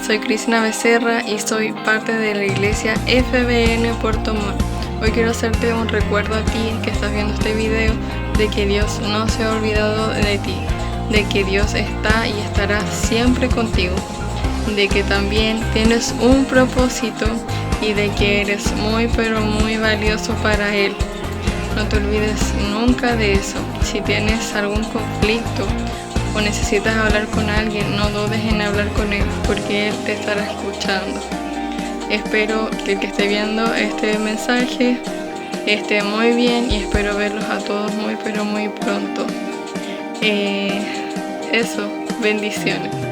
Soy Cristina Becerra y soy parte de la iglesia FBN Puerto Montt. Hoy quiero hacerte un recuerdo a ti que estás viendo este video de que Dios no se ha olvidado de ti, de que Dios está y estará siempre contigo, de que también tienes un propósito y de que eres muy pero muy valioso para Él. No te olvides nunca de eso. Si tienes algún conflicto o necesitas hablar con alguien, no dudes en hablar con Él, porque Él te estará escuchando. Espero que el que esté viendo este mensaje esté muy bien y espero verlos a todos muy pero muy pronto. Eso, bendiciones.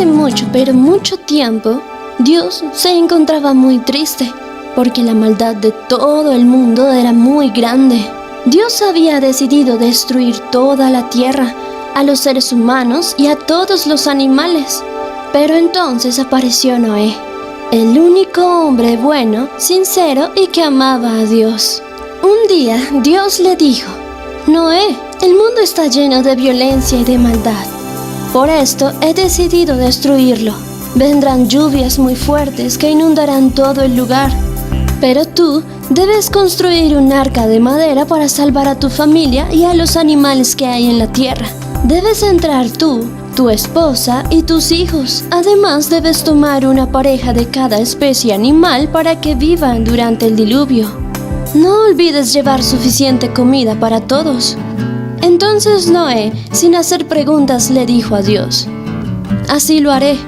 hace mucho, pero mucho tiempo, Dios se encontraba muy triste, porque la maldad de todo el mundo era muy grande. Dios había decidido destruir toda la tierra, a los seres humanos y a todos los animales. Pero entonces apareció Noé, el único hombre bueno, sincero y que amaba a Dios. Un día Dios le dijo: Noé, el mundo está lleno de violencia y de maldad. Por esto he decidido destruirlo. Vendrán lluvias muy fuertes que inundarán todo el lugar. Pero tú debes construir un arca de madera para salvar a tu familia y a los animales que hay en la tierra. Debes entrar tú, tu esposa y tus hijos. Además, debes tomar una pareja de cada especie animal para que vivan durante el diluvio. No olvides llevar suficiente comida para todos. Entonces Noé, sin hacer preguntas, le dijo a Dios: así lo haré.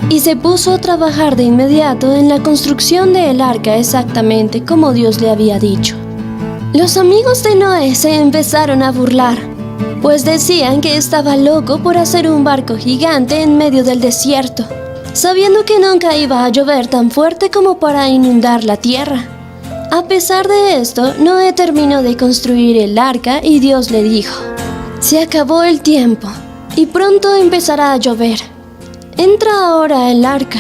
Y se puso a trabajar de inmediato en la construcción del arca exactamente como Dios le había dicho. Los amigos de Noé se empezaron a burlar, pues decían que estaba loco por hacer un barco gigante en medio del desierto, sabiendo que nunca iba a llover tan fuerte como para inundar la tierra. A pesar de esto, Noé terminó de construir el arca y Dios le dijo: se acabó el tiempo y pronto empezará a llover. Entra ahora al arca.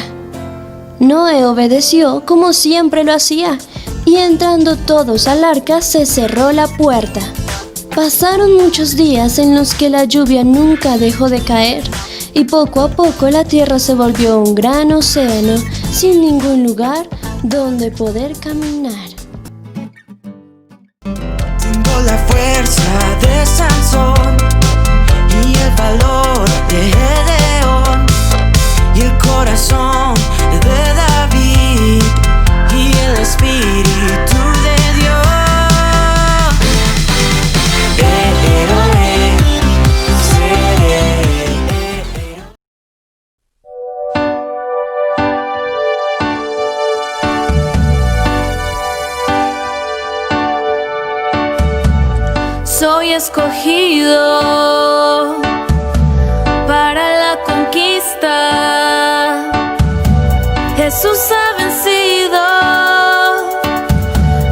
Noé obedeció como siempre lo hacía, y entrando todos al arca se cerró la puerta. Pasaron muchos días en los que la lluvia nunca dejó de caer, y poco a poco la tierra se volvió un gran océano sin ningún lugar donde poder caminar. Tengo la fuerza de Sansón y el valor de Gedeón y el corazón de David y el espíritu de Dios. Soy escogido para la conquista. Jesús ha vencido,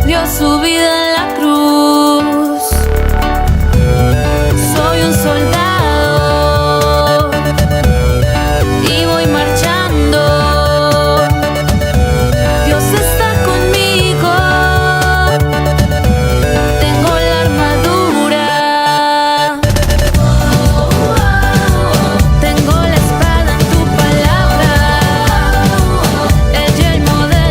dio su vida en la cruz. Soy un soldado y voy marchando. Dios está conmigo. Tengo la armadura. Tengo la espada en tu palabra. El yelmo de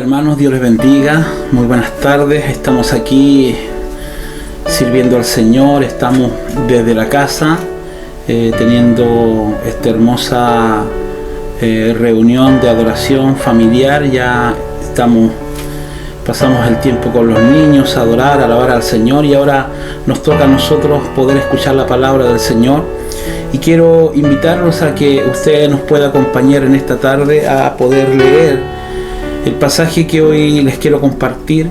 hermanos, Dios les bendiga, muy buenas tardes. Estamos aquí sirviendo al Señor, estamos desde la casa teniendo esta hermosa reunión de adoración familiar. Ya pasamos el tiempo con los niños, a adorar, a alabar al Señor, y ahora nos toca a nosotros poder escuchar la palabra del Señor. Y quiero invitarlos a que ustedes nos puedan acompañar en esta tarde a poder leer el pasaje que hoy les quiero compartir.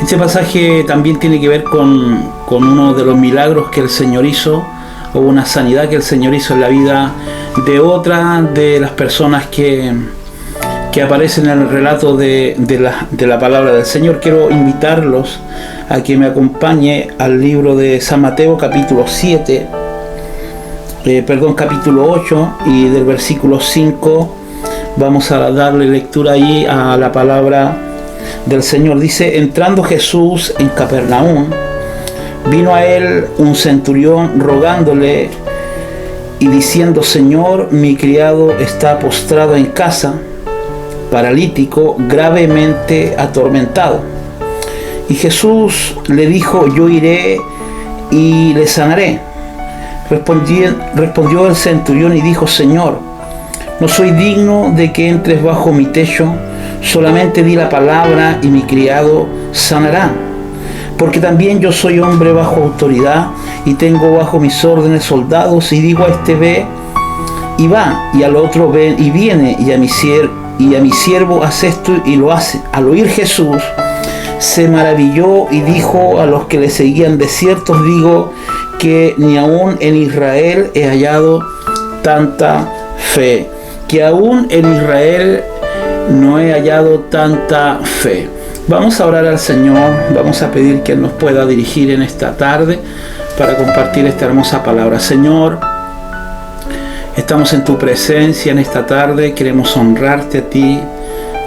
Este pasaje también tiene que ver con uno de los milagros que el Señor hizo, o una sanidad que el Señor hizo en la vida de otra de las personas que aparecen en el relato de la palabra del Señor. Quiero invitarlos a que me acompañe al libro de San Mateo, capítulo 8, y del versículo 5 vamos a darle lectura allí a la palabra del Señor. Dice: entrando Jesús en Capernaum, vino a él un centurión rogándole y diciendo: Señor, mi criado está postrado en casa, paralítico, gravemente atormentado. Y Jesús le dijo: yo iré y le sanaré. Respondió el centurión y dijo: Señor, no soy digno de que entres bajo mi techo, solamente di la palabra y mi criado sanará. Porque también yo soy hombre bajo autoridad y tengo bajo mis órdenes soldados, y digo a este: ve y va, y al otro: ven y viene, y a mi siervo haz esto, y lo hace. Al oír Jesús se maravilló y dijo a los que le seguían: de cierto os digo que ni aún en Israel he hallado tanta fe. Que aún en Israel no he hallado tanta fe. Vamos a orar al Señor, vamos a pedir que Él nos pueda dirigir en esta tarde para compartir esta hermosa palabra. Señor, estamos en tu presencia en esta tarde, queremos honrarte a ti,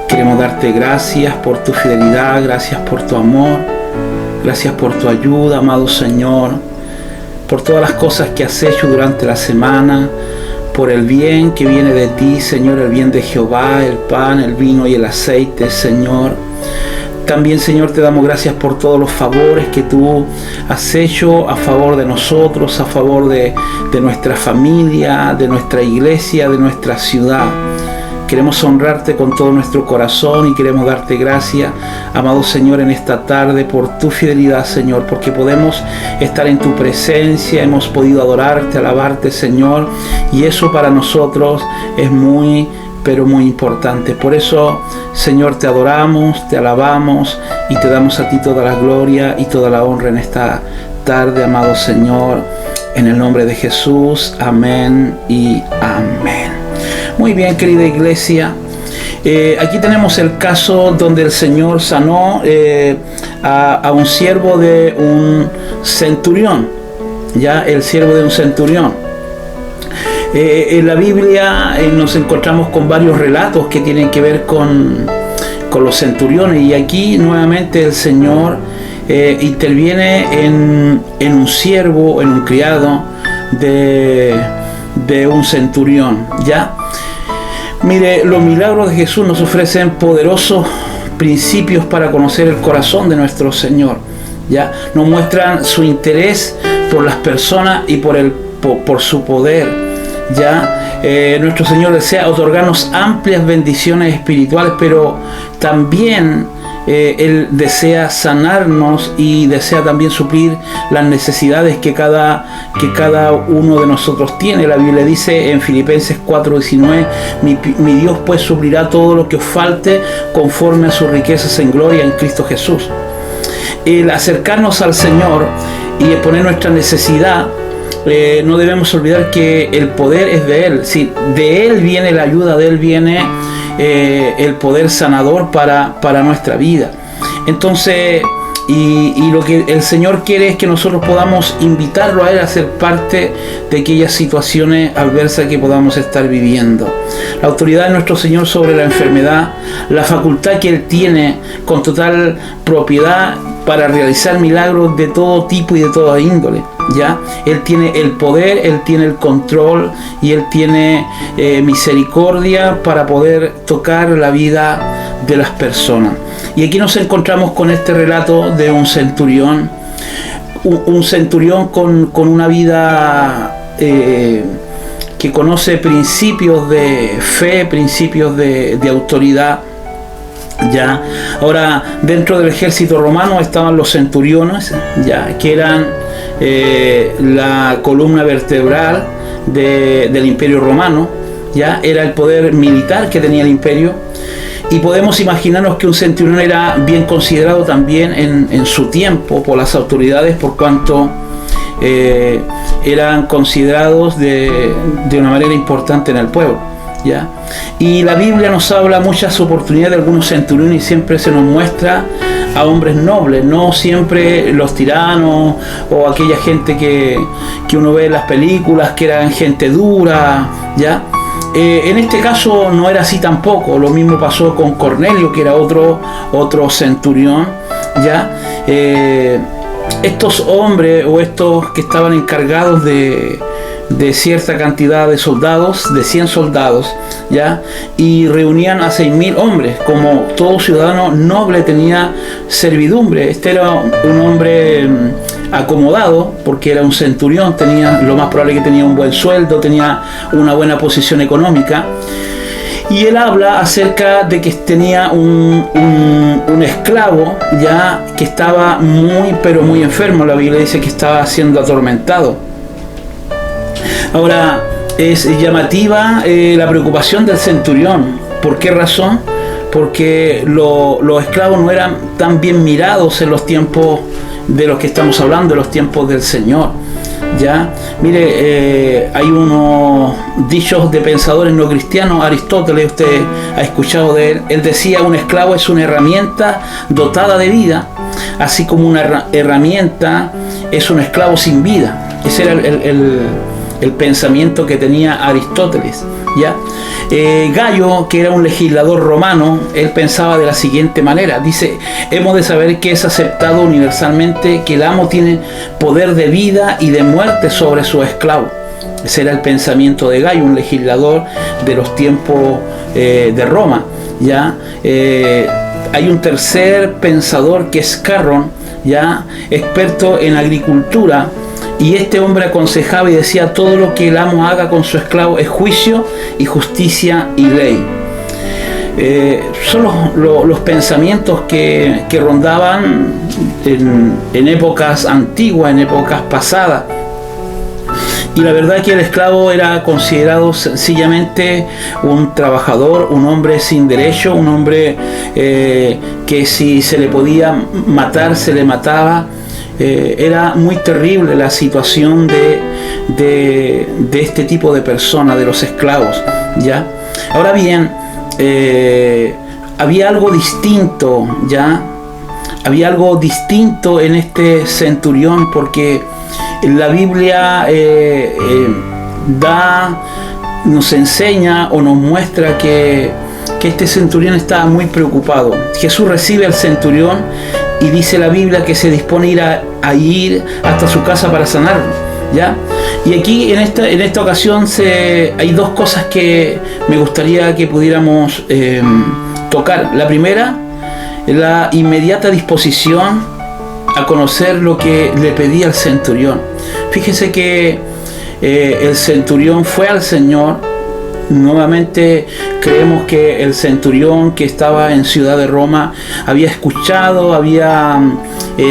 queremos darte gracias por tu fidelidad, gracias por tu amor, gracias por tu ayuda, amado Señor, por todas las cosas que has hecho durante la semana, por el bien que viene de ti, Señor, el bien de Jehová, el pan, el vino y el aceite, Señor. También, Señor, te damos gracias por todos los favores que tú has hecho a favor de nosotros, a favor de nuestra familia, de nuestra iglesia, de nuestra ciudad. Queremos honrarte con todo nuestro corazón y queremos darte gracias, amado Señor, en esta tarde por tu fidelidad, Señor, porque podemos estar en tu presencia, hemos podido adorarte, alabarte, Señor, y eso para nosotros es muy, pero muy importante. Por eso, Señor, te adoramos, te alabamos y te damos a ti toda la gloria y toda la honra en esta tarde, amado Señor, en el nombre de Jesús. Amén y amén. Muy bien, querida iglesia, aquí tenemos el caso donde el Señor sanó a un siervo de un centurión, ya el siervo de un centurión. En la Biblia nos encontramos con varios relatos que tienen que ver con los centuriones, y aquí nuevamente el Señor interviene en un siervo, en un criado de un centurión, ¿ya? Mire, los milagros de Jesús nos ofrecen poderosos principios para conocer el corazón de nuestro Señor, ¿ya? Nos muestran su interés por las personas y por su poder, ¿ya? Nuestro Señor desea otorgarnos amplias bendiciones espirituales, pero también Él desea sanarnos y desea también suplir las necesidades que cada uno de nosotros tiene. La Biblia dice en Filipenses 4:19: mi Dios pues suplirá todo lo que os falte conforme a sus riquezas en gloria en Cristo Jesús. El acercarnos al Señor y exponer nuestra necesidad, no debemos olvidar que el poder es de Él. Sí, de Él viene la ayuda, de Él viene el poder sanador para nuestra vida. Entonces, y lo que el Señor quiere es que nosotros podamos invitarlo a Él a ser parte de aquellas situaciones adversas que podamos estar viviendo. La autoridad de nuestro Señor sobre la enfermedad, la facultad que Él tiene con total propiedad para realizar milagros de todo tipo y de toda índole, ¿ya? Él tiene el poder, Él tiene el control y Él tiene misericordia para poder tocar la vida de las personas. Y aquí nos encontramos con este relato de un centurión, un centurión con una vida que conoce principios de fe, principios de autoridad. Ya, ahora dentro del ejército romano estaban los centuriones, ya, que eran la columna vertebral del imperio romano, ya, era el poder militar que tenía el imperio, y podemos imaginarnos que un centurión era bien considerado también en su tiempo por las autoridades, por cuanto eran considerados de una manera importante en el pueblo. ¿Ya? Y la Biblia nos habla muchas oportunidades de algunos centuriones y siempre se nos muestra a hombres nobles, no siempre los tiranos o aquella gente que uno ve en las películas que eran gente dura, ¿ya? En este caso no era así tampoco. Lo mismo pasó con Cornelio, que era otro centurión, ¿ya? Estos hombres o estos que estaban encargados de cierta cantidad de soldados, de 100 soldados, ¿ya? Y reunían a 6.000 hombres. Como todo ciudadano noble tenía servidumbre. Este era un hombre acomodado, porque era un centurión, lo más probable que tenía un buen sueldo, tenía una buena posición económica. Y él habla acerca de que tenía un esclavo, ya, que estaba pero muy enfermo. La Biblia dice que estaba siendo atormentado. Ahora, es llamativa la preocupación del centurión. ¿Por qué razón? Porque los esclavos no eran tan bien mirados en los tiempos de los que estamos hablando, de los tiempos del Señor. ¿Ya? Mire, hay unos dichos de pensadores no cristianos. Aristóteles, usted ha escuchado de él. Él decía: un esclavo es una herramienta dotada de vida, así como una herramienta es un esclavo sin vida. Ese era el pensamiento que tenía Aristóteles, ¿ya? Gallo, que era un legislador romano, él pensaba de la siguiente manera. Dice: hemos de saber que es aceptado universalmente que el amo tiene poder de vida y de muerte sobre su esclavo. Ese era el pensamiento de Gallo, un legislador de los tiempos de Roma, ¿ya? Hay un tercer pensador que es Carron, ¿ya? Experto en agricultura. Y este hombre aconsejaba y decía: todo lo que el amo haga con su esclavo es juicio y justicia y ley. Son los pensamientos que rondaban en épocas antiguas, en épocas pasadas. Y la verdad que el esclavo era considerado sencillamente un trabajador, un hombre sin derecho, un hombre que si se le podía matar, se le mataba. Era muy terrible la situación de este tipo de personas, de los esclavos, ¿ya? Ahora bien, había algo distinto, ¿ya? Había algo distinto en este centurión, porque la Biblia nos enseña o nos muestra que este centurión estaba muy preocupado. Jesús recibe al centurión y dice la Biblia que se dispone a ir hasta su casa para sanarlo, ¿ya? Y aquí en esta ocasión hay dos cosas que me gustaría que pudiéramos tocar. La primera, la inmediata disposición a conocer lo que le pedía el centurión. Fíjese que el centurión fue al Señor. Nuevamente creemos que el centurión que estaba en Ciudad de Roma había escuchado,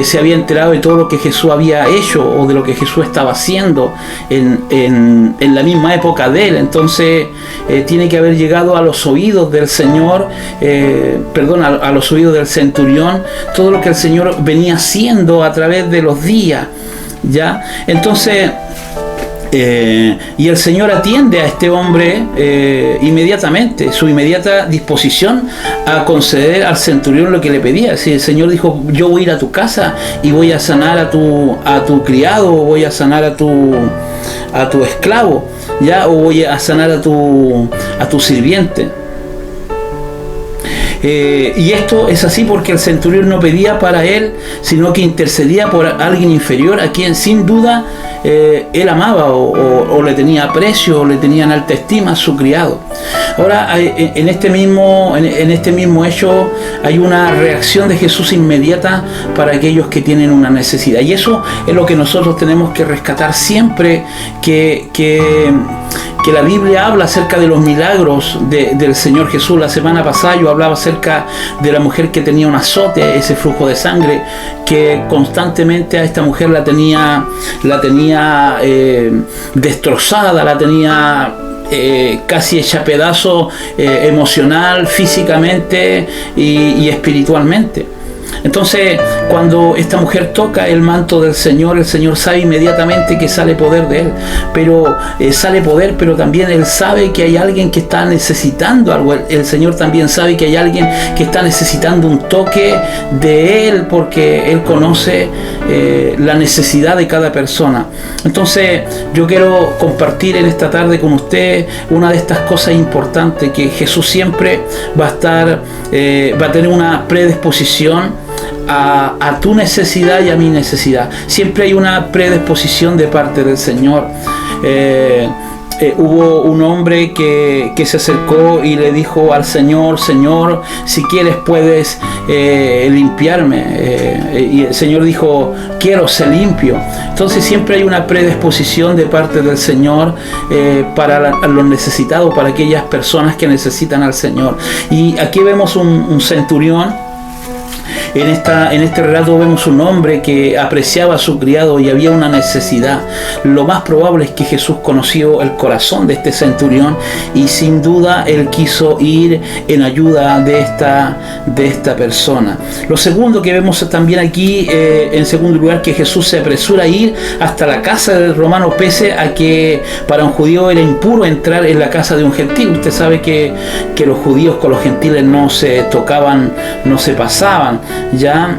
se había enterado de todo lo que Jesús había hecho o de lo que Jesús estaba haciendo en la misma época de él. Entonces tiene que haber llegado a los oídos del Señor, a los oídos del centurión, todo lo que el Señor venía haciendo a través de los días, ¿ya? Entonces y el Señor atiende a este hombre inmediatamente, su inmediata disposición a conceder al centurión lo que le pedía. Si el Señor dijo: yo voy a ir a tu casa y voy a sanar a tu criado, o voy a sanar a tu esclavo, ¿ya? O voy a sanar a tu sirviente. Y esto es así porque el centurión no pedía para él, sino que intercedía por alguien inferior a quien sin duda él amaba o le tenía aprecio o le tenía en alta estima, su criado. Ahora, en este mismo hecho hay una reacción de Jesús inmediata para aquellos que tienen una necesidad. Y eso es lo que nosotros tenemos que rescatar siempre que la Biblia habla acerca de los milagros del Señor Jesús. La semana pasada yo hablaba acerca de la mujer que tenía un azote, ese flujo de sangre, que constantemente a esta mujer la tenía destrozada, la tenía casi hecha pedazo emocional, físicamente y espiritualmente. Entonces, cuando esta mujer toca el manto del Señor, el Señor sabe inmediatamente que sale poder de Él. Pero sale poder, pero también Él sabe que hay alguien que está necesitando algo. El Señor también sabe que hay alguien que está necesitando un toque de Él, porque Él conoce la necesidad de cada persona. Entonces, yo quiero compartir en esta tarde con usted una de estas cosas importantes, que Jesús siempre va a tener una predisposición a tu necesidad y a mi necesidad. Siempre hay una predisposición de parte del Señor. Hubo un hombre que se acercó y le dijo al Señor: Señor, si quieres puedes limpiarme. Y el Señor dijo: quiero ser limpio. Entonces siempre hay una predisposición de parte del Señor para los necesitados, para aquellas personas que necesitan al Señor. Y aquí vemos un centurión. En este relato vemos un hombre que apreciaba a su criado y había una necesidad. Lo más probable es que Jesús conoció el corazón de este centurión y sin duda él quiso ir en ayuda de esta persona. Lo segundo que vemos también aquí, en segundo lugar, que Jesús se apresura a ir hasta la casa del romano, pese a que para un judío era impuro entrar en la casa de un gentil. Usted sabe que los judíos con los gentiles no se tocaban, no se pasaban. Ya,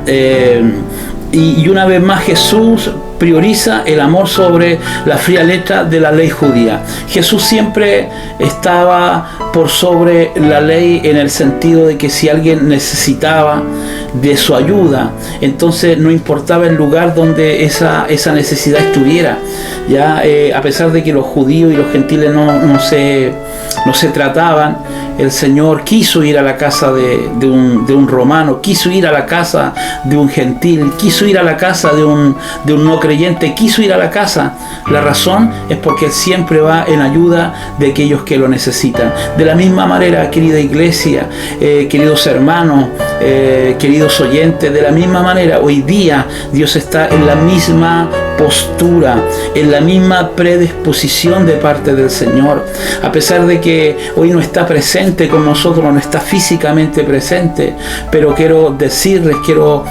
y una vez más Jesús prioriza el amor sobre la fría letra de la ley judía. Jesús siempre estaba por sobre la ley, en el sentido de que si alguien necesitaba de su ayuda, entonces no importaba el lugar donde esa necesidad estuviera. Ya, a pesar de que los judíos y los gentiles no se trataban, el Señor quiso ir a la casa de un romano, quiso ir a la casa de un gentil, quiso ir a la casa de un no creyente, quiso ir a la casa. La razón es porque Él siempre va en ayuda de aquellos que lo necesitan. De la misma manera, querida iglesia, queridos hermanos, queridos oyentes, de la misma manera, hoy día Dios está en la misma postura, en la misma predisposición de parte del Señor. A pesar de que hoy no está presente con nosotros, no está físicamente presente, pero quiero decirles, quiero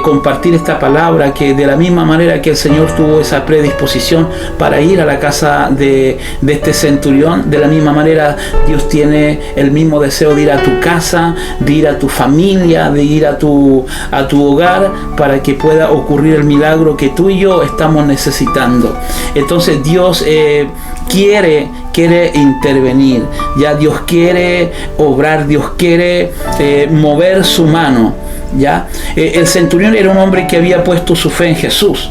compartir esta palabra, que de la misma manera que el Señor tuvo esa predisposición para ir a la casa de este centurión, de la misma manera Dios tiene el mismo deseo de ir a tu casa, de ir a tu familia, de ir a tu hogar, para que pueda ocurrir el milagro que tú y yo estamos necesitando. Entonces Dios quiere intervenir, ya Dios quiere obrar, Dios quiere mover su mano. Ya, el centurión era un hombre que había puesto su fe en Jesús.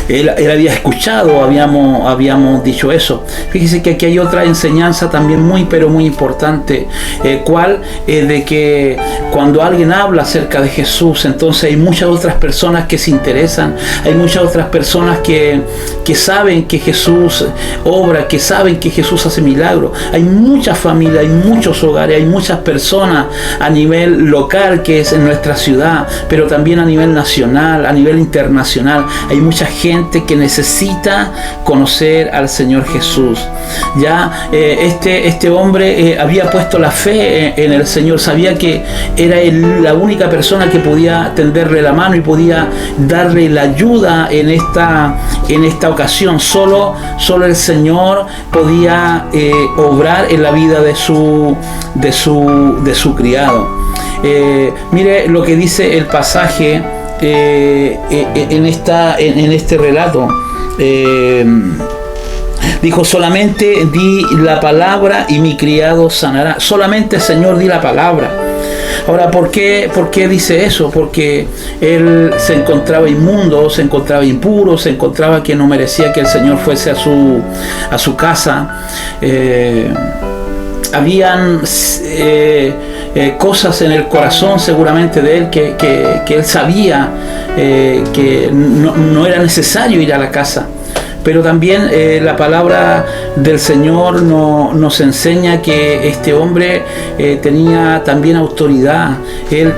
Él había escuchado, habíamos dicho eso. Fíjese que aquí hay otra enseñanza también muy importante, de que cuando alguien habla acerca de Jesús, entonces hay muchas otras personas que se interesan, hay muchas otras personas que saben que Jesús obra, que saben que Jesús hace milagros. Hay muchas familias, hay muchos hogares, hay muchas personas a nivel local, que es en nuestra ciudad, pero también a nivel nacional, a nivel internacional. Hay mucha gente que necesita conocer al Señor Jesús. Ya, este hombre había puesto la fe en el Señor, sabía que era la única persona que podía tenderle la mano y podía darle la ayuda en esta ocasión. Solo el Señor podía obrar en la vida de su criado. Mire lo que dice el pasaje en este relato. Dijo: solamente di la palabra y mi criado sanará. Solamente, Señor, di la palabra. Ahora, ¿por qué dice eso? Porque él se encontraba inmundo, se encontraba impuro, se encontraba que no merecía que el Señor fuese a su casa. Habían cosas en el corazón seguramente de él que él sabía que no era necesario ir a la casa. Pero también la palabra del Señor nos enseña que este hombre tenía también autoridad. Él,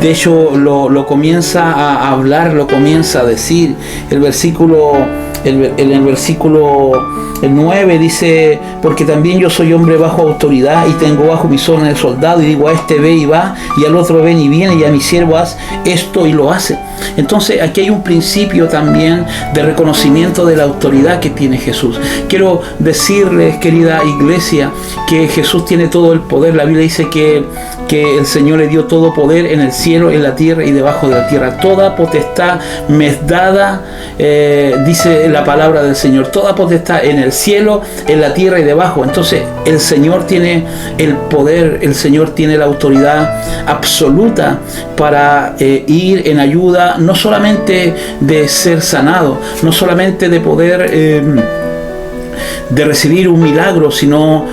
de hecho, lo comienza a hablar, lo comienza a decir. En el versículo 9 dice: porque también yo soy hombre bajo autoridad y tengo bajo mis órdenes de soldado, y digo a este ve y va, y al otro ven y viene, y a mi siervo haz esto y lo hace. Entonces aquí hay un principio también de reconocimiento de la autoridad que tiene Jesús. Quiero decirles, querida iglesia, que Jesús tiene todo el poder. La Biblia dice que el Señor le dio todo poder en el cielo, en la tierra y debajo de la tierra. Toda potestad me es dada, dice la palabra del Señor. Toda potestad en el cielo, en la tierra y debajo. Entonces el Señor tiene el poder, el Señor tiene la autoridad absoluta para ir en ayuda, no solamente de ser sanado, no solamente de poder de recibir un milagro, sino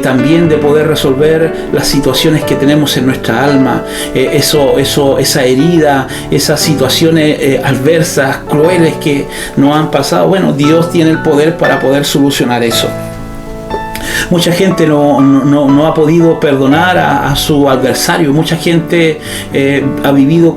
también de poder resolver las situaciones que tenemos en nuestra alma, esa herida, esas situaciones adversas, crueles que nos han pasado. Bueno, Dios tiene el poder para poder solucionar eso. Mucha gente no ha podido perdonar a su adversario. Mucha gente ha vivido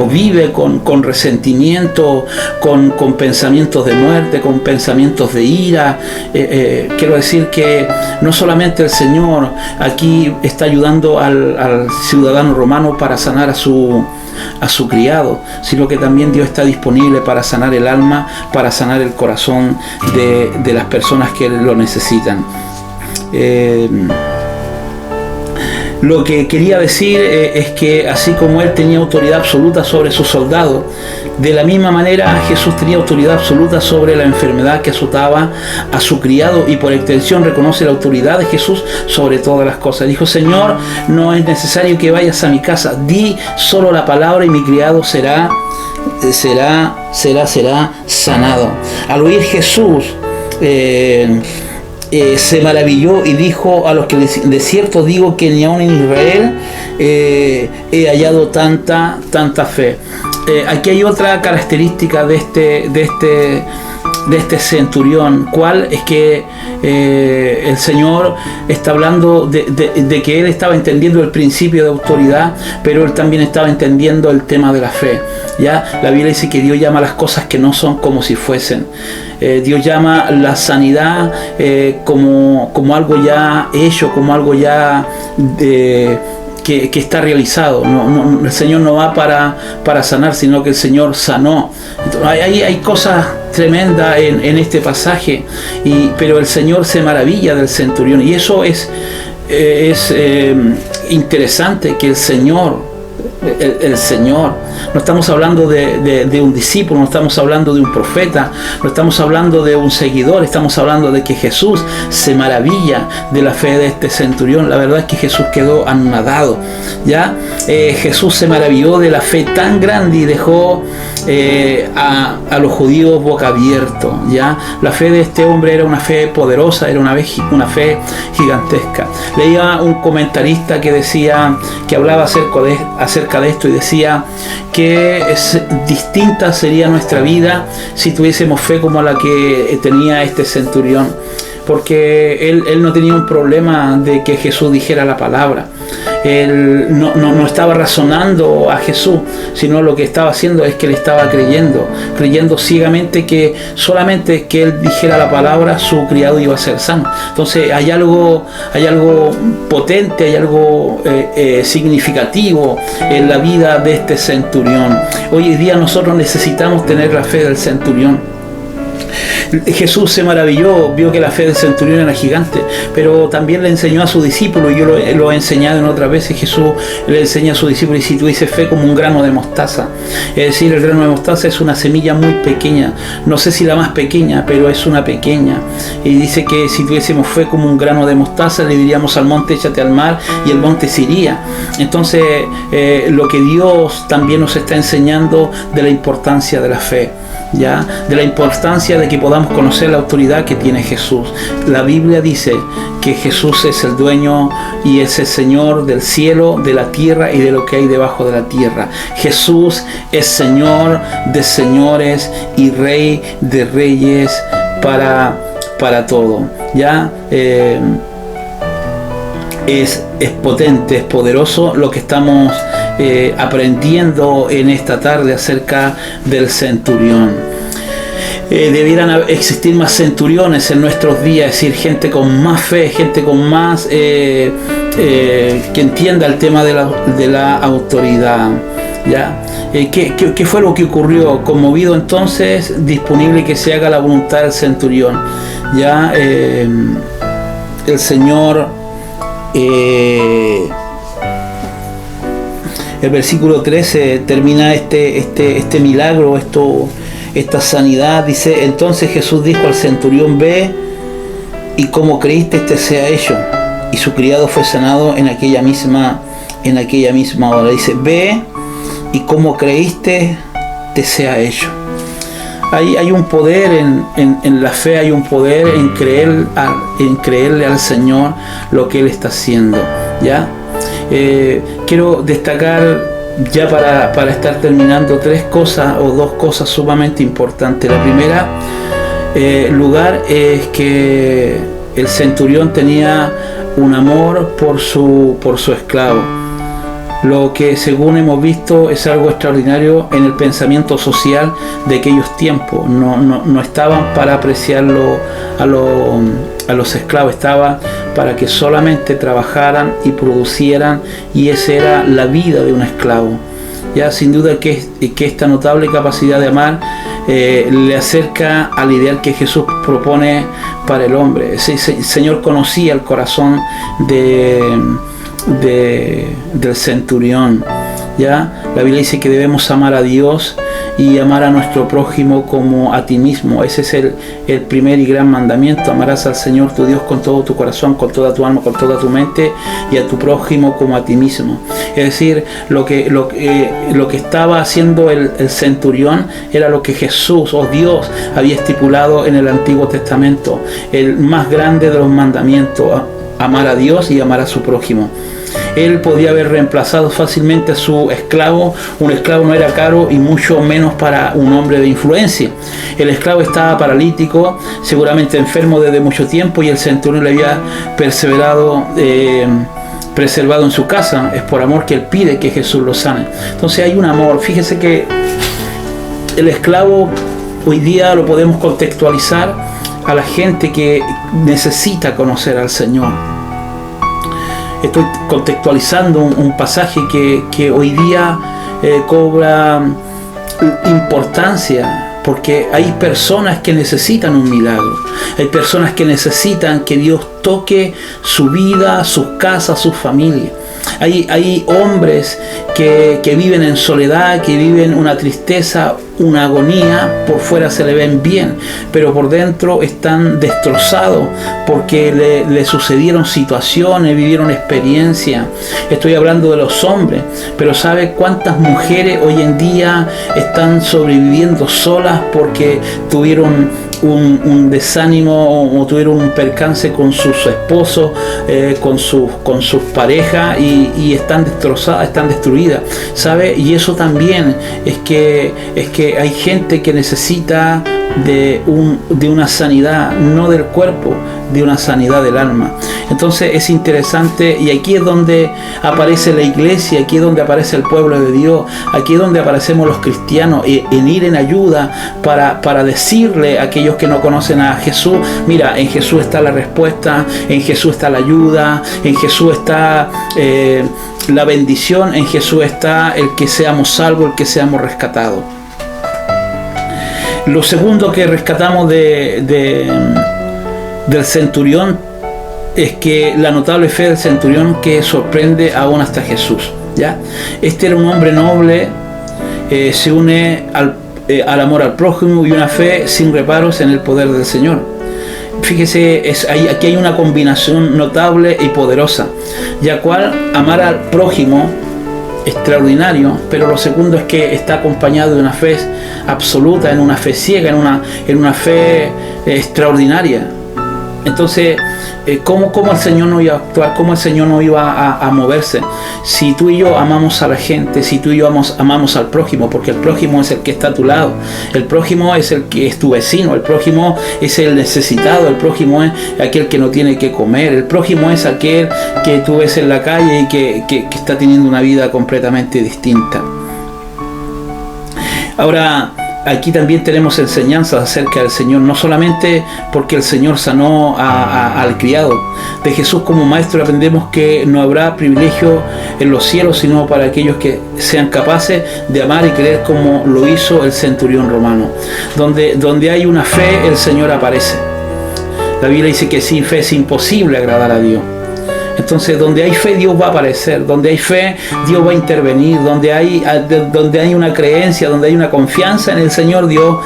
vive con resentimiento, con pensamientos de muerte, con pensamientos de ira. Quiero decir que no solamente el Señor aquí está ayudando al ciudadano romano para sanar a su criado, sino que también Dios está disponible para sanar el alma, para sanar el corazón de las personas que lo necesitan. Lo que quería decir es que así como él tenía autoridad absoluta sobre sus soldados, de la misma manera Jesús tenía autoridad absoluta sobre la enfermedad que azotaba a su criado, y por extensión reconoce la autoridad de Jesús sobre todas las cosas. Dijo: Señor, no es necesario que vayas a mi casa, di solo la palabra y mi criado será sanado. Al oír Jesús se maravilló y dijo a los que de cierto digo que ni aun en Israel he hallado tanta fe. Aquí hay otra característica de este centurión, cual es que el Señor está hablando de que él estaba entendiendo el principio de autoridad, pero él también estaba entendiendo el tema de la fe. ¿Ya? La Biblia dice que Dios llama las cosas que no son como si fuesen. Dios llama la sanidad como algo ya hecho, como algo ya que está realizado. El Señor no va para sanar, sino que el Señor sanó. Entonces, hay cosas tremendas en este pasaje, pero el Señor se maravilla del centurión, y eso es interesante, que el Señor, no estamos hablando de un discípulo, no estamos hablando de un profeta, no estamos hablando de un seguidor, estamos hablando de que Jesús se maravilla de la fe de este centurión. La verdad es que Jesús quedó anonadado, ¿ya? Jesús se maravilló de la fe tan grande y dejó a los judíos boca abiertos, ¿ya? La fe de este hombre era una fe poderosa, era una fe gigantesca. Leía un comentarista que decía, que hablaba acerca de esto, y decía que distinta sería nuestra vida si tuviésemos fe como la que tenía este centurión, porque él no tenía un problema de que Jesús dijera la palabra. Él no estaba razonando a Jesús, sino lo que estaba haciendo es que él estaba creyendo ciegamente que solamente que él dijera la palabra, su criado iba a ser sano. Entonces hay algo potente, hay algo significativo en la vida de este centurión. Hoy en día nosotros necesitamos tener la fe del centurión. Jesús se maravilló, vio que la fe del centurión era gigante, pero también le enseñó a su discípulo, y yo lo he enseñado en otras veces. Jesús le enseña a su discípulo, y si tú dices fe como un grano de mostaza, es decir, el grano de mostaza es una semilla muy pequeña, no sé si la más pequeña, pero es una pequeña, y dice que si tuviésemos fe como un grano de mostaza, le diríamos al monte échate al mar, y el monte se iría. Entonces lo que Dios también nos está enseñando de la importancia de la fe, ¿ya? De la importancia de que podamos conocer la autoridad que tiene Jesús. La Biblia dice que Jesús es el dueño y es el Señor del cielo, de la tierra y de lo que hay debajo de la tierra. Jesús es Señor de señores y Rey de reyes para todo, ¿ya? Es potente, es poderoso lo que estamos aprendiendo en esta tarde acerca del centurión. Debieran existir más centuriones en nuestros días, es decir, gente con más fe, gente con más que entienda el tema de la autoridad, ¿ya? ¿Qué fue lo que ocurrió? Conmovido entonces, disponible que se haga la voluntad del centurión, ¿ya? El Señor, el versículo 13 termina este milagro, esta sanidad. Dice: entonces Jesús dijo al centurión: ve y como creíste te sea hecho. Y su criado fue sanado en aquella misma hora. Dice: ve y como creíste te sea hecho. Hay un poder en la fe, hay un poder en creerle al Señor lo que Él está haciendo, ¿ya? Quiero destacar, ya para estar terminando, dos cosas sumamente importantes. La primera lugar es que el centurión tenía un amor por su esclavo, lo que, según hemos visto, es algo extraordinario en el pensamiento social de aquellos tiempos. No estaban para apreciarlo a los esclavos, estaba para que solamente trabajaran y producieran, y esa era la vida de un esclavo. Ya, sin duda que esta notable capacidad de amar le acerca al ideal que Jesús propone para el hombre. El Señor conocía el corazón del centurión, ¿ya? La Biblia dice que debemos amar a Dios y amar a nuestro prójimo como a ti mismo. Ese es el primer y gran mandamiento: amarás al Señor tu Dios con todo tu corazón, con toda tu alma, con toda tu mente, y a tu prójimo como a ti mismo. Es decir, lo que estaba haciendo el centurión era lo que Jesús o Dios había estipulado en el Antiguo Testamento, el más grande de los mandamientos: amar a Dios y amar a su prójimo. Él podía haber reemplazado fácilmente a su esclavo. Un esclavo no era caro, y mucho menos para un hombre de influencia. El esclavo estaba paralítico, seguramente enfermo desde mucho tiempo, y el centurión le había preservado en su casa. Es por amor que él pide que Jesús lo sane. Entonces hay un amor. Fíjese que el esclavo hoy día lo podemos contextualizar a la gente que necesita conocer al Señor. Estoy contextualizando un pasaje que hoy día cobra importancia, porque hay personas que necesitan un milagro. Hay personas que necesitan que Dios toque su vida, sus casas, sus familias. Hay hombres que viven en soledad, que viven una tristeza, una agonía. Por fuera se le ven bien, pero por dentro están destrozados porque le sucedieron situaciones, vivieron experiencias. Estoy hablando de los hombres, pero ¿sabe cuántas mujeres hoy en día están sobreviviendo solas porque tuvieron un desánimo o tuvieron un percance con sus esposos, con sus parejas, y están destrozadas, están destruidas, ¿sabe? Y eso también es que hay gente que necesita de una sanidad, no del cuerpo, de una sanidad del alma. Entonces es interesante, y aquí es donde aparece la iglesia, aquí es donde aparece el pueblo de Dios, aquí es donde aparecemos los cristianos, en ir en ayuda para decirle a aquellos que no conocen a Jesús: mira, en Jesús está la respuesta, en Jesús está la ayuda, en Jesús está la bendición, en Jesús está el que seamos salvos, el que seamos rescatados. Lo segundo que rescatamos del centurión es que la notable fe del centurión que sorprende aún hasta Jesús, ¿ya? Este era un hombre noble, se une al amor al prójimo y una fe sin reparos en el poder del Señor. Fíjese, aquí hay una combinación notable y poderosa, ya cual amar al prójimo extraordinario, pero lo segundo es que está acompañado de una fe absoluta, en una fe ciega, en una fe extraordinaria. Entonces, ¿cómo el Señor no iba a actuar? ¿Cómo el Señor no iba a moverse? Si tú y yo amamos a la gente, si tú y yo amamos al prójimo, porque el prójimo es el que está a tu lado, el prójimo es el que es tu vecino, el prójimo es el necesitado, el prójimo es aquel que no tiene que comer, el prójimo es aquel que tú ves en la calle y que está teniendo una vida completamente distinta. Ahora, aquí también tenemos enseñanzas acerca del Señor, no solamente porque el Señor sanó al criado. De Jesús como maestro aprendemos que no habrá privilegio en los cielos, sino para aquellos que sean capaces de amar y creer como lo hizo el centurión romano. Donde hay una fe, el Señor aparece. La Biblia dice que sin fe es imposible agradar a Dios. Entonces, donde hay fe, Dios va a aparecer. Donde hay fe, Dios va a intervenir. Donde hay una creencia, donde hay una confianza en el Señor, Dios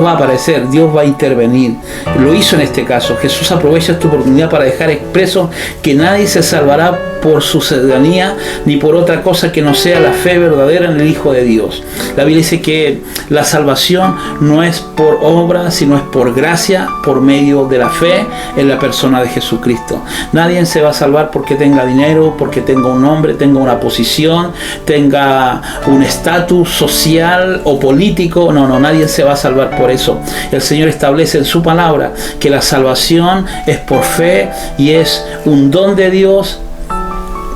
va a aparecer, Dios va a intervenir. Lo hizo en este caso. Jesús aprovecha esta oportunidad para dejar expreso que nadie se salvará por su ciudadanía ni por otra cosa que no sea la fe verdadera en el Hijo de Dios. La Biblia dice que la salvación no es por obra, sino es por gracia, por medio de la fe en la persona de Jesucristo. Nadie se va a salvar porque tenga dinero, porque tenga un nombre, tenga una posición, tenga un estatus social o político. No, nadie se va a salvar por eso. El Señor establece en su palabra que la salvación es por fe y es un don de Dios,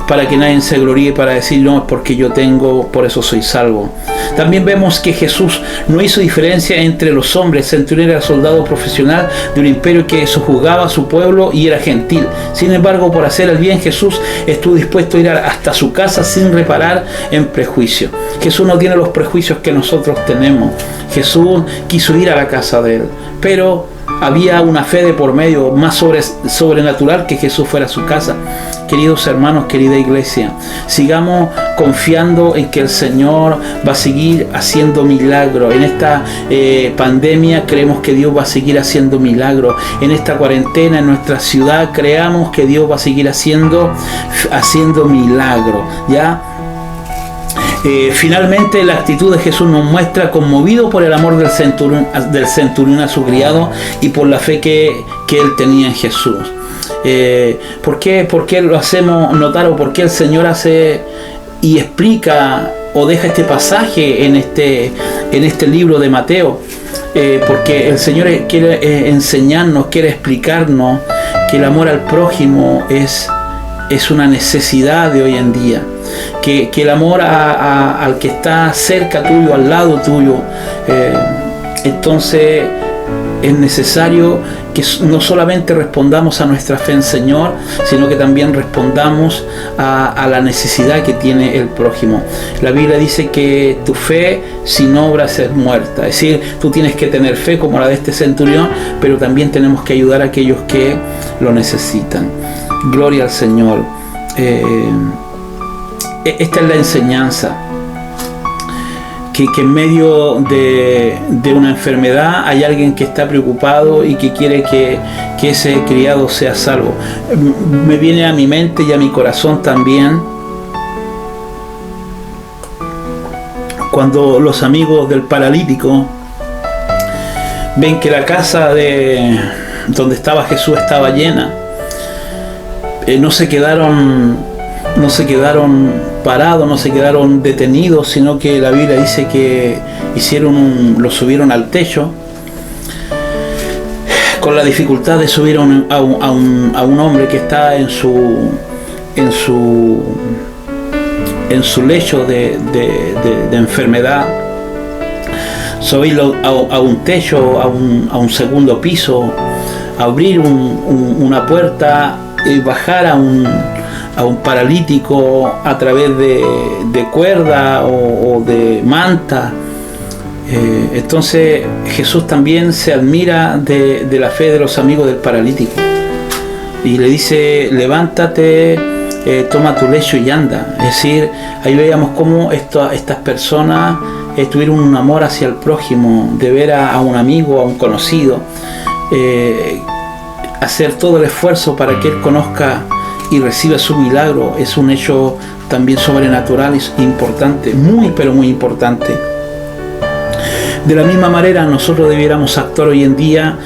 para que nadie se gloríe para decir no, es porque yo tengo, por eso soy salvo. También vemos que Jesús no hizo diferencia entre los hombres. El centurión era soldado profesional de un imperio que sojuzgaba a su pueblo y era gentil. Sin embargo, por hacer el bien, Jesús estuvo dispuesto a ir hasta su casa sin reparar en prejuicio. Jesús no tiene los prejuicios que nosotros tenemos. Jesús quiso ir a la casa de él, pero había una fe de por medio más sobrenatural que Jesús fuera a su casa. Queridos hermanos, querida iglesia, sigamos confiando en que el Señor va a seguir haciendo milagros. En esta pandemia creemos que Dios va a seguir haciendo milagros. En esta cuarentena, en nuestra ciudad, creamos que Dios va a seguir haciendo milagros, ¿ya? Finalmente, la actitud de Jesús nos muestra conmovido por el amor del centurión a su criado y por la fe que él tenía en Jesús. ¿Por qué lo hacemos notar, o por qué el Señor hace y explica o deja este pasaje en este libro de Mateo? Porque el Señor quiere enseñarnos, quiere explicarnos que el amor al prójimo es una necesidad de hoy en día. Que el amor al que está cerca tuyo, al lado tuyo, entonces es necesario que no solamente respondamos a nuestra fe en Señor, sino que también respondamos a la necesidad que tiene el prójimo. La Biblia dice que tu fe sin obras es muerta. Es decir, tú tienes que tener fe como la de este centurión, pero también tenemos que ayudar a aquellos que lo necesitan. Gloria al Señor. Esta es la enseñanza. Que en medio de una enfermedad hay alguien que está preocupado y que quiere que ese criado sea salvo. Me viene a mi mente y a mi corazón también cuando los amigos del paralítico ven que la casa donde estaba Jesús estaba llena. No se quedaron parados, no se quedaron detenidos, sino que la Biblia dice que lo subieron al techo con la dificultad de subir a un hombre que está en su lecho de enfermedad. Subirlo a un techo, a un segundo piso, abrir una puerta y bajar a un paralítico a través de cuerda o de manta, Entonces Jesús también se admira de la fe de los amigos del paralítico y le dice: levántate, toma tu lecho y anda. Es decir, ahí veíamos cómo estas personas tuvieron un amor hacia el prójimo, de ver a un amigo, a un conocido, hacer todo el esfuerzo para que él conozca y reciba su milagro. Es un hecho también sobrenatural, es importante, muy pero muy importante. De la misma manera nosotros debiéramos actuar hoy en día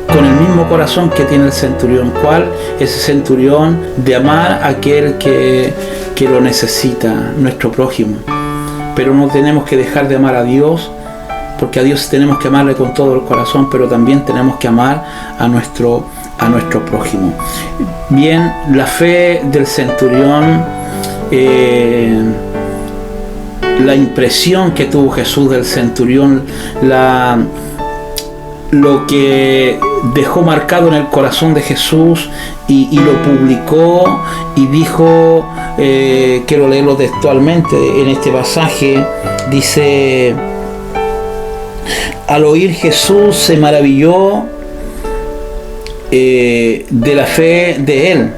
con el mismo corazón que tiene el centurión. ¿Cuál? Ese centurión de amar a aquel que lo necesita, nuestro prójimo. Pero no tenemos que dejar de amar a Dios, porque a Dios tenemos que amarle con todo el corazón, pero también tenemos que amar a nuestro prójimo. Bien, la fe del centurión, la impresión que tuvo Jesús del centurión, lo que dejó marcado en el corazón de Jesús y lo publicó y dijo, quiero leerlo textualmente en este pasaje, dice: al oír Jesús se maravilló de la fe de él.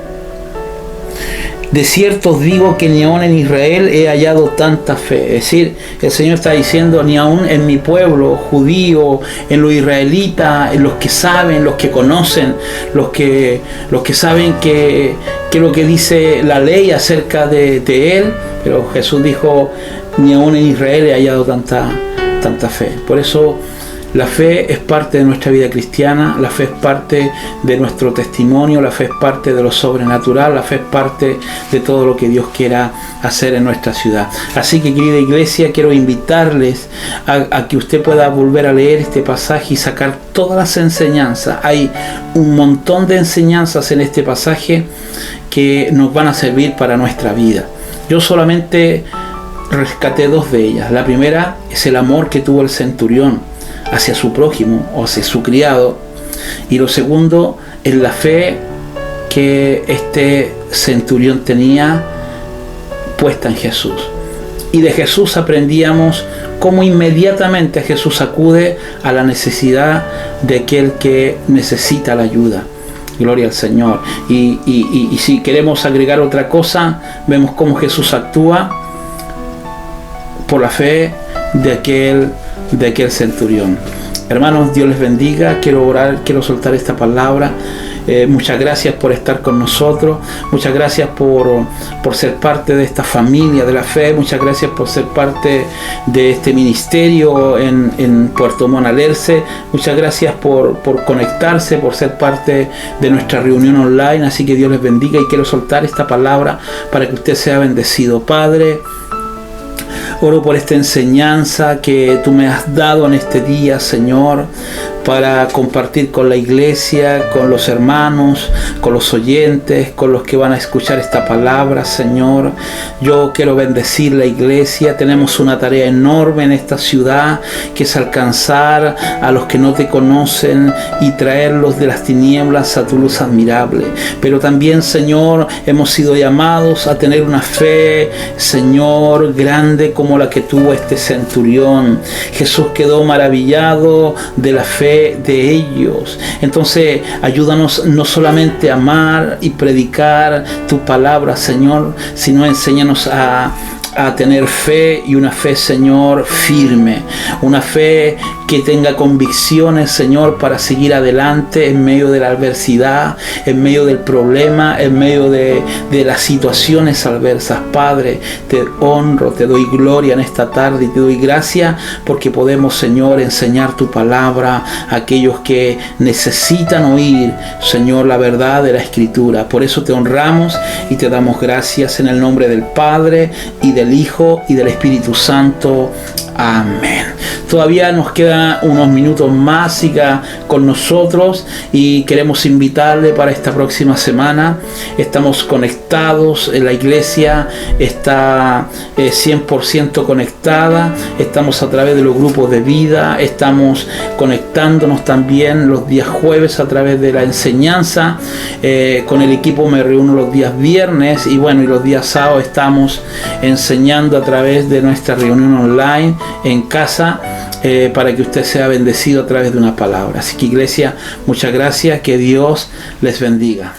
De cierto os digo que ni aún en Israel he hallado tanta fe. Es decir, el Señor está diciendo: ni aún en mi pueblo judío, en los israelitas, en los que saben, los que conocen, los que saben que lo que dice la ley acerca de Él. Pero Jesús dijo: ni aún en Israel he hallado tanta fe. Por eso la fe es parte de nuestra vida cristiana, la fe es parte de nuestro testimonio, la fe es parte de lo sobrenatural, la fe es parte de todo lo que Dios quiera hacer en nuestra ciudad. Así que, querida iglesia, quiero invitarles a que usted pueda volver a leer este pasaje y sacar todas las enseñanzas. Hay un montón de enseñanzas en este pasaje que nos van a servir para nuestra vida. Yo solamente rescaté dos de ellas. La primera es el amor que tuvo el centurión hacia su prójimo o hacia su criado, y lo segundo es la fe que este centurión tenía puesta en Jesús. Y de Jesús aprendíamos cómo inmediatamente Jesús acude a la necesidad de aquel que necesita la ayuda. Gloria al Señor. Y si queremos agregar otra cosa, vemos cómo Jesús actúa por la fe de aquel centurión. Hermanos, Dios les bendiga. Quiero orar, quiero soltar esta palabra. Muchas gracias por estar con nosotros. Muchas gracias por ser parte de esta familia de la fe. Muchas gracias por ser parte de este ministerio en Puerto Montt Alerce. Muchas gracias por conectarse, por ser parte de nuestra reunión online. Así que Dios les bendiga, y quiero soltar esta palabra para que usted sea bendecido. Padre, oro por esta enseñanza que tú me has dado en este día, Señor, para compartir con la iglesia, con los hermanos, con los oyentes, con los que van a escuchar esta palabra, Señor. Yo quiero bendecir la iglesia. Tenemos una tarea enorme en esta ciudad, que es alcanzar a los que no te conocen y traerlos de las tinieblas a tu luz admirable. Pero también, Señor, hemos sido llamados a tener una fe, Señor, grande como la que tuvo este centurión. Jesús quedó maravillado de la fe de ellos. Entonces, ayúdanos no solamente a amar y predicar tu palabra, Señor, sino enséñanos a tener fe, y una fe, Señor, firme, una fe que tenga convicciones, Señor, para seguir adelante en medio de la adversidad, en medio del problema, en medio de las situaciones adversas. Padre, te honro, te doy gloria en esta tarde y te doy gracias porque podemos, Señor, enseñar tu palabra a aquellos que necesitan oír, Señor, la verdad de la Escritura. Por eso te honramos y te damos gracias en el nombre del Padre y del Hijo y del Espíritu Santo. Amén. Todavía nos quedan unos minutos más. Siga con nosotros y queremos invitarle para esta próxima semana. Estamos conectados, la iglesia está 100% conectada. Estamos a través de los grupos de vida. Estamos conectándonos también los días jueves a través de la enseñanza. Con el equipo me reúno los días viernes y los días sábados estamos enseñando a través de nuestra reunión online. en casa para que usted sea bendecido a través de una palabra. Así que, iglesia, muchas gracias, que Dios les bendiga.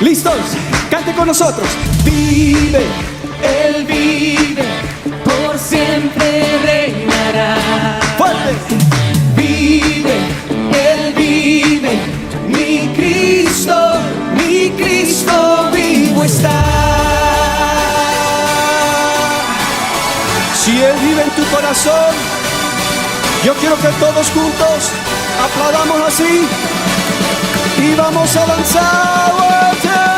¿Listos? Cante con nosotros. Vive, Él vive, por siempre reinará. Fuerte. Vive, Él vive, mi Cristo vivo está. Si Él vive en tu corazón, yo quiero que todos juntos aplaudamos así y vamos a danzar.